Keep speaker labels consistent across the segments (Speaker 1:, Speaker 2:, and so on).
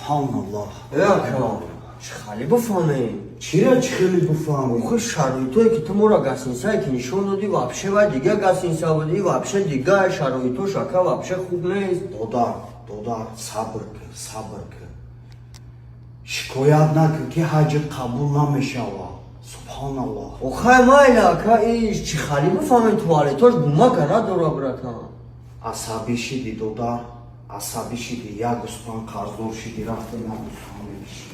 Speaker 1: Subhanallah.
Speaker 2: اکرام چه خالی بفهمی
Speaker 1: چرا خیلی بفهمی؟
Speaker 2: خود شرایطایی که تو مرا گسینسایی که نشون دادی وابشه و دیگه گسینسا بودی وابشه دیگه شرایطو شکه وابشه خوب نیست
Speaker 1: دادار صبر کن شکایت نکن که حاجت قبول نمیشوه. Subhanallah.
Speaker 2: اوخای مایلا که ایش چه خالی بفهمی توالتوش بوما کنه دورا براتان
Speaker 1: عصبی شدی دادار، عصبی شدی، یک اسپان قرضدار شدی رفته نمیفهمی چی.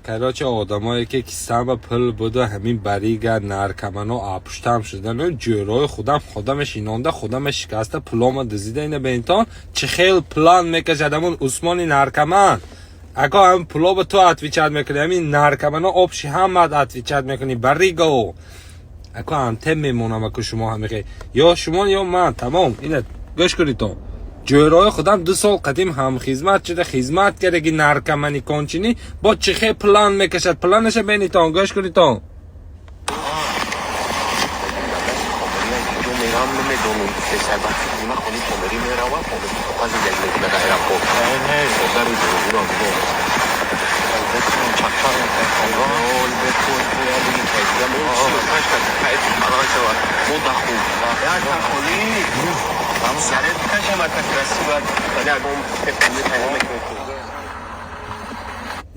Speaker 3: Короче, آدمایی که کیسم پل بوده همین بریگه نرکمن و آپشتم شدن و جورای خودمش اینانده خودمش شکسته پلام دزیده اینه به اینتان چه خیل پلان میکشد همون عثمانی نرکمن اگه هم پلا به تو اتویچت میکنی همین نرکمن ها آبشی هم اتویچت میکنی بریگه و اگه هم تم میمونم اگه شما هم میگه یا شما یا من تمام اینه گوش کنید تو جورای خودم 2 سال قدیم هم خدمت شده خدمت کرده که نرکمنی کنچینی با چخه پلان میکشد پلانش بینی تا گوش کنی تا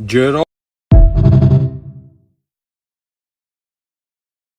Speaker 3: جورای